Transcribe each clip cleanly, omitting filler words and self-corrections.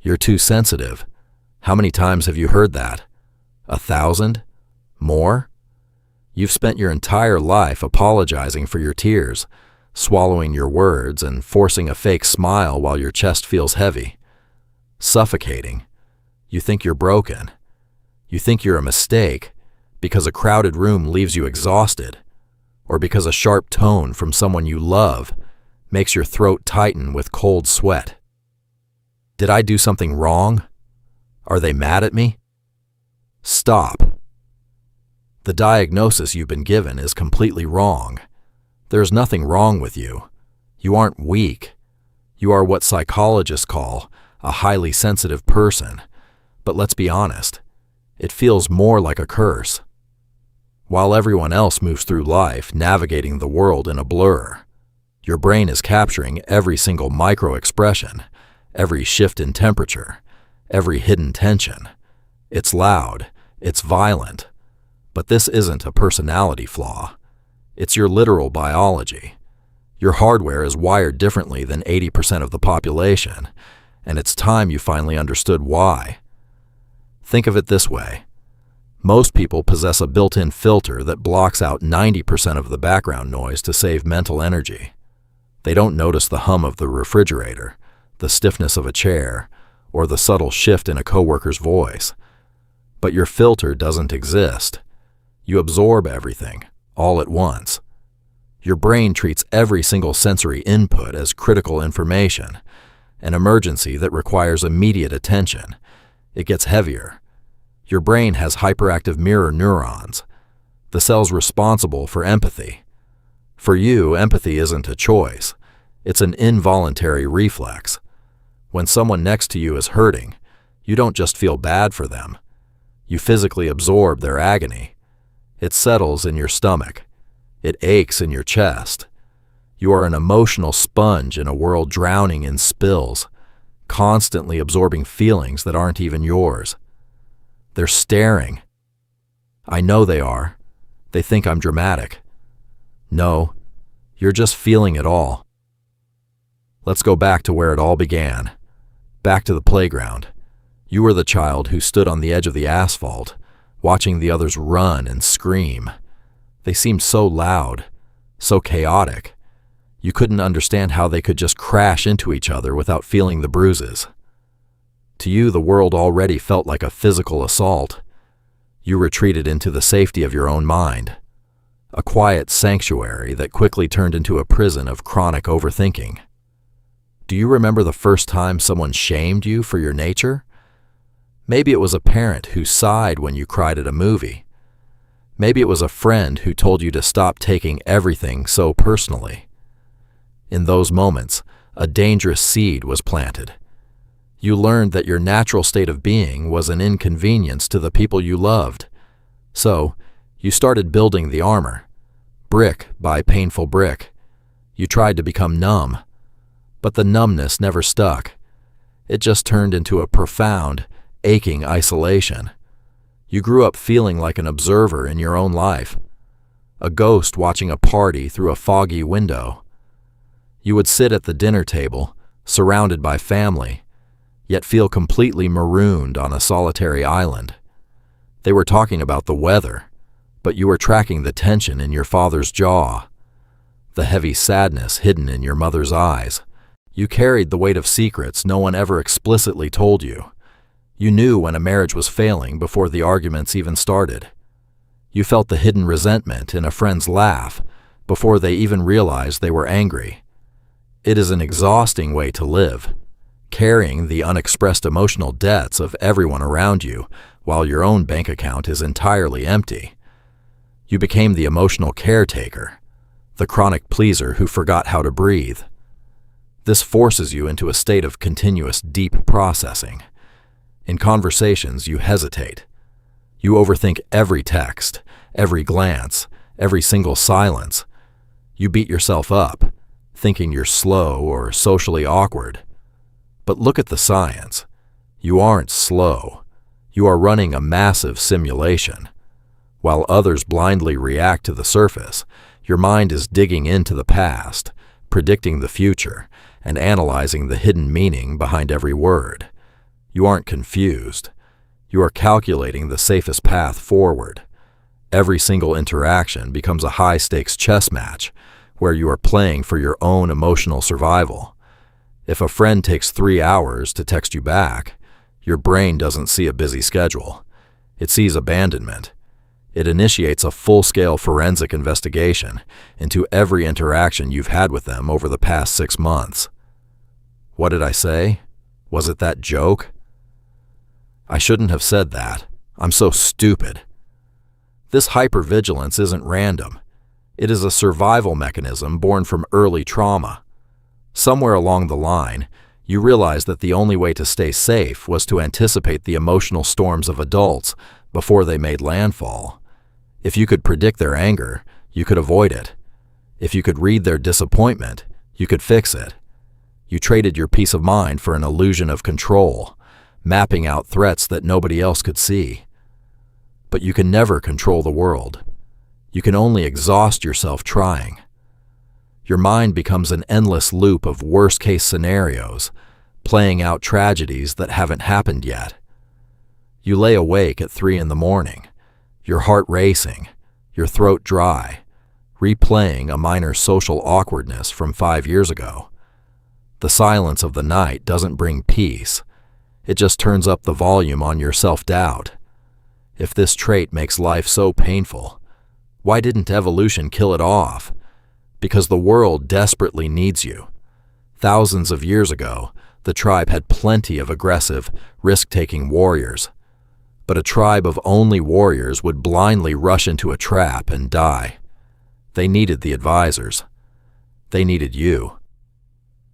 You're too sensitive. How many times have you heard that? 1,000? More? You've spent your entire life apologizing for your tears, swallowing your words, and forcing a fake smile while your chest feels heavy. Suffocating. You think you're broken. You think you're a mistake because a crowded room leaves you exhausted, or because a sharp tone from someone you love makes your throat tighten with cold sweat. Did I do something wrong? Are they mad at me? Stop. The diagnosis you've been given is completely wrong. There's nothing wrong with you. You aren't weak. You are what psychologists call a highly sensitive person. But let's be honest, it feels more like a curse. While everyone else moves through life navigating the world in a blur, your brain is capturing every single micro-expression, every shift in temperature, every hidden tension. It's loud, it's violent, but this isn't a personality flaw. It's your literal biology. Your hardware is wired differently than 80% of the population, and it's time you finally understood why. Think of it this way. Most people possess a built-in filter that blocks out 90% of the background noise to save mental energy. They don't notice the hum of the refrigerator, the stiffness of a chair, or the subtle shift in a coworker's voice. But your filter doesn't exist. You absorb everything, all at once. Your brain treats every single sensory input as critical information, an emergency that requires immediate attention. It gets heavier. Your brain has hyperactive mirror neurons, the cells responsible for empathy. For you, empathy isn't a choice. It's an involuntary reflex. When someone next to you is hurting, you don't just feel bad for them. You physically absorb their agony. It settles in your stomach. It aches in your chest. You are an emotional sponge in a world drowning in spills, constantly absorbing feelings that aren't even yours. They're staring. I know they are. They think I'm dramatic. No, you're just feeling it all. Let's go back to where it all began. Back to the playground. You were the child who stood on the edge of the asphalt, watching the others run and scream. They seemed so loud, so chaotic. You couldn't understand how they could just crash into each other without feeling the bruises. To you, the world already felt like a physical assault. You retreated into the safety of your own mind, a quiet sanctuary that quickly turned into a prison of chronic overthinking. Do you remember the first time someone shamed you for your nature? Maybe it was a parent who sighed when you cried at a movie. Maybe it was a friend who told you to stop taking everything so personally. In those moments, a dangerous seed was planted. You learned that your natural state of being was an inconvenience to the people you loved. So, you started building the armor, brick by painful brick. You tried to become numb, but the numbness never stuck. It just turned into a profound, aching isolation. You grew up feeling like an observer in your own life, a ghost watching a party through a foggy window. You would sit at the dinner table, surrounded by family, yet feel completely marooned on a solitary island. They were talking about the weather, but you were tracking the tension in your father's jaw, the heavy sadness hidden in your mother's eyes. You carried the weight of secrets no one ever explicitly told you. You knew when a marriage was failing before the arguments even started. You felt the hidden resentment in a friend's laugh before they even realized they were angry. It is an exhausting way to live, carrying the unexpressed emotional debts of everyone around you while your own bank account is entirely empty. You became the emotional caretaker, the chronic pleaser who forgot how to breathe. This forces you into a state of continuous deep processing. In conversations, you hesitate. You overthink every text, every glance, every single silence. You beat yourself up, thinking you're slow or socially awkward. But look at the science. You aren't slow. You are running a massive simulation. While others blindly react to the surface, your mind is digging into the past, predicting the future, and analyzing the hidden meaning behind every word. You aren't confused. You are calculating the safest path forward. Every single interaction becomes a high-stakes chess match where you are playing for your own emotional survival. If a friend takes 3 hours to text you back, your brain doesn't see a busy schedule. It sees abandonment. It initiates a full-scale forensic investigation into every interaction you've had with them over the past 6 months. What did I say? Was it that joke? I shouldn't have said that. I'm so stupid. This hypervigilance isn't random. It is a survival mechanism born from early trauma. Somewhere along the line, you realized that the only way to stay safe was to anticipate the emotional storms of adults before they made landfall. If you could predict their anger, you could avoid it. If you could read their disappointment, you could fix it. You traded your peace of mind for an illusion of control, mapping out threats that nobody else could see. But you can never control the world. You can only exhaust yourself trying. Your mind becomes an endless loop of worst-case scenarios, playing out tragedies that haven't happened yet. You lay awake at 3 a.m, your heart racing, your throat dry, replaying a minor social awkwardness from 5 years ago. The silence of the night doesn't bring peace. It just turns up the volume on your self-doubt. If this trait makes life so painful, why didn't evolution kill it off? Because the world desperately needs you. Thousands of years ago, the tribe had plenty of aggressive, risk-taking warriors. But a tribe of only warriors would blindly rush into a trap and die. They needed the advisors. They needed you.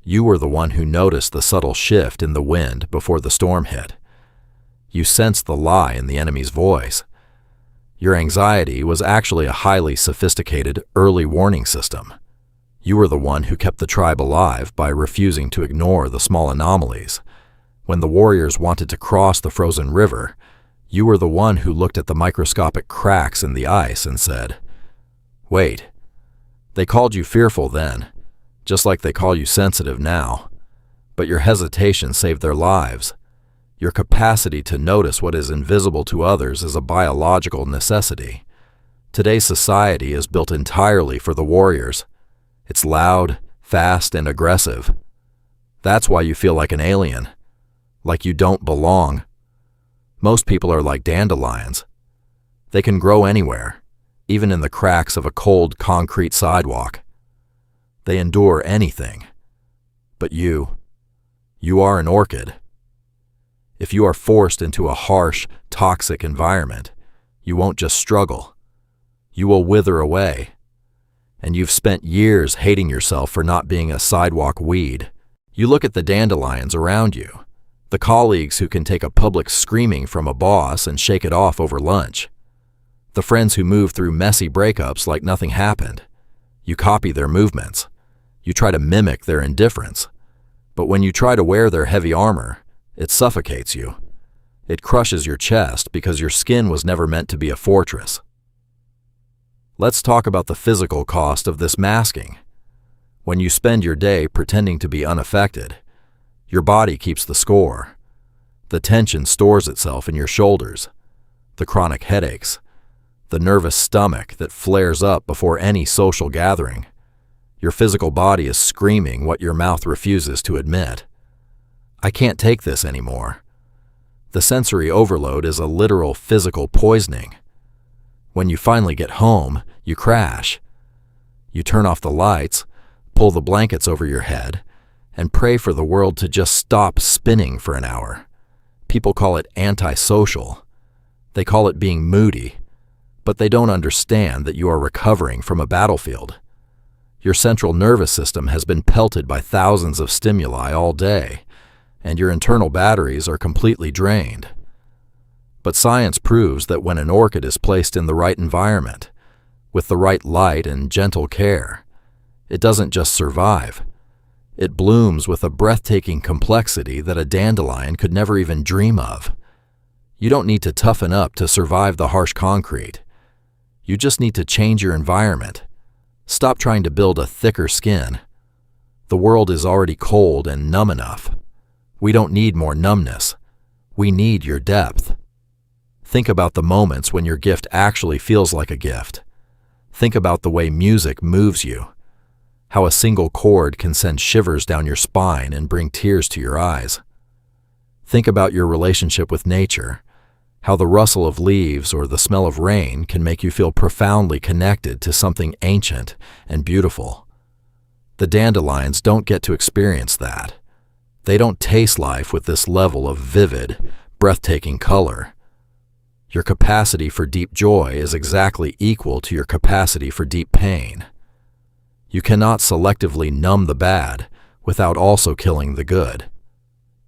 You were the one who noticed the subtle shift in the wind before the storm hit. You sensed the lie in the enemy's voice. Your anxiety was actually a highly sophisticated early warning system. You were the one who kept the tribe alive by refusing to ignore the small anomalies. When the warriors wanted to cross the frozen river, you were the one who looked at the microscopic cracks in the ice and said, "Wait." They called you fearful then, just like they call you sensitive now. But your hesitation saved their lives. Your capacity to notice what is invisible to others is a biological necessity. Today's society is built entirely for the warriors. It's loud, fast, and aggressive. That's why you feel like an alien, like you don't belong. Most people are like dandelions. They can grow anywhere, even in the cracks of a cold concrete sidewalk. They endure anything. But you are an orchid. If you are forced into a harsh, toxic environment, you won't just struggle. You will wither away. And you've spent years hating yourself for not being a sidewalk weed. You look at the dandelions around you, the colleagues who can take a public screaming from a boss and shake it off over lunch, the friends who move through messy breakups like nothing happened. You copy their movements. You try to mimic their indifference. But when you try to wear their heavy armor, it suffocates you. It crushes your chest because your skin was never meant to be a fortress. Let's talk about the physical cost of this masking. When you spend your day pretending to be unaffected, your body keeps the score. The tension stores itself in your shoulders, the chronic headaches, the nervous stomach that flares up before any social gathering. Your physical body is screaming what your mouth refuses to admit. I can't take this anymore. The sensory overload is a literal physical poisoning. When you finally get home, you crash. You turn off the lights, pull the blankets over your head, and pray for the world to just stop spinning for an hour. People call it antisocial. They call it being moody, but they don't understand that you are recovering from a battlefield. Your central nervous system has been pelted by thousands of stimuli all day, and your internal batteries are completely drained. But science proves that when an orchid is placed in the right environment, with the right light and gentle care, it doesn't just survive. It blooms with a breathtaking complexity that a dandelion could never even dream of. You don't need to toughen up to survive the harsh concrete. You just need to change your environment. Stop trying to build a thicker skin. The world is already cold and numb enough. We don't need more numbness. We need your depth. Think about the moments when your gift actually feels like a gift. Think about the way music moves you, how a single chord can send shivers down your spine and bring tears to your eyes. Think about your relationship with nature, how the rustle of leaves or the smell of rain can make you feel profoundly connected to something ancient and beautiful. The dandelions don't get to experience that. They don't taste life with this level of vivid, breathtaking color. Your capacity for deep joy is exactly equal to your capacity for deep pain. You cannot selectively numb the bad without also killing the good.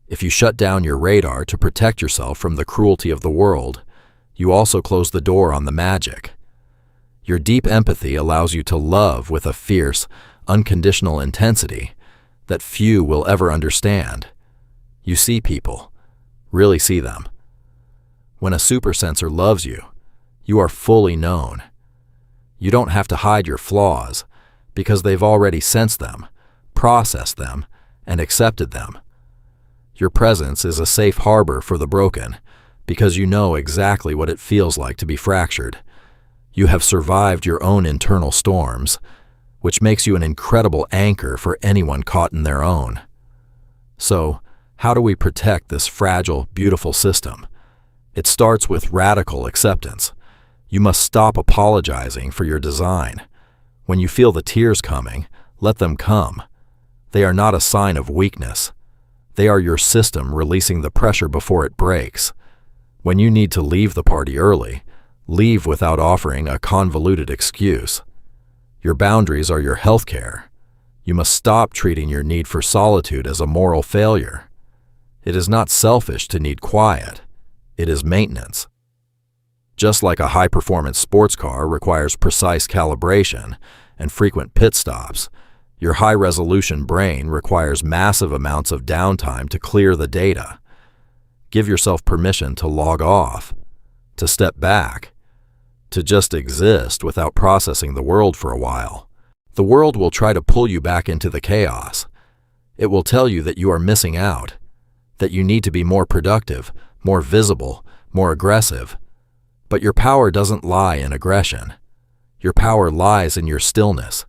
If you shut down your radar to protect yourself from the cruelty of the world, you also close the door on the magic. Your deep empathy allows you to love with a fierce, unconditional intensity that few will ever understand. You see people, really see them. When a supersensor loves you, you are fully known. You don't have to hide your flaws because they've already sensed them, processed them, and accepted them. Your presence is a safe harbor for the broken because you know exactly what it feels like to be fractured. You have survived your own internal storms, which makes you an incredible anchor for anyone caught in their own. So, how do we protect this fragile, beautiful system? It starts with radical acceptance. You must stop apologizing for your design. When you feel the tears coming, let them come. They are not a sign of weakness. They are your system releasing the pressure before it breaks. When you need to leave the party early, leave without offering a convoluted excuse. Your boundaries are your health care. You must stop treating your need for solitude as a moral failure. It is not selfish to need quiet. It is maintenance. Just like a high-performance sports car requires precise calibration and frequent pit stops, your high-resolution brain requires massive amounts of downtime to clear the data. Give yourself permission to log off, to step back, to just exist without processing the world for a while. The world will try to pull you back into the chaos. It will tell you that you are missing out, that you need to be more productive, more visible, more aggressive. But your power doesn't lie in aggression. Your power lies in your stillness,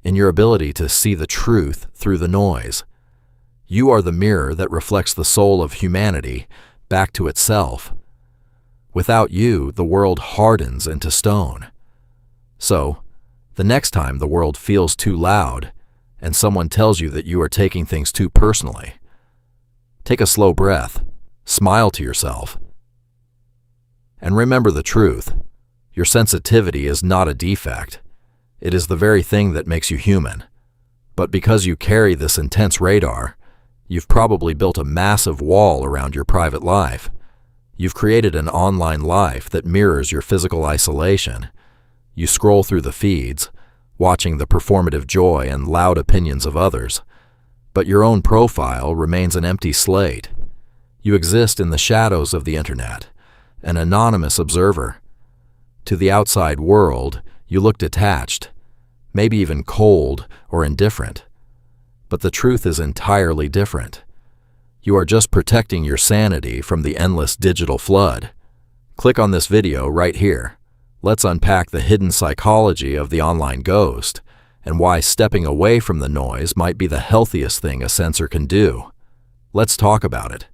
in your ability to see the truth through the noise. You are the mirror that reflects the soul of humanity back to itself. Without you, the world hardens into stone. So, the next time the world feels too loud and someone tells you that you are taking things too personally, take a slow breath, smile to yourself, and remember the truth. Your sensitivity is not a defect. It is the very thing that makes you human. But because you carry this intense radar, you've probably built a massive wall around your private life. You've created an online life that mirrors your physical isolation. You scroll through the feeds, watching the performative joy and loud opinions of others. But your own profile remains an empty slate. You exist in the shadows of the internet, an anonymous observer. To the outside world, you look detached, maybe even cold or indifferent. But the truth is entirely different. You are just protecting your sanity from the endless digital flood. Click on this video right here. Let's unpack the hidden psychology of the online ghost and why stepping away from the noise might be the healthiest thing a sensor can do. Let's talk about it.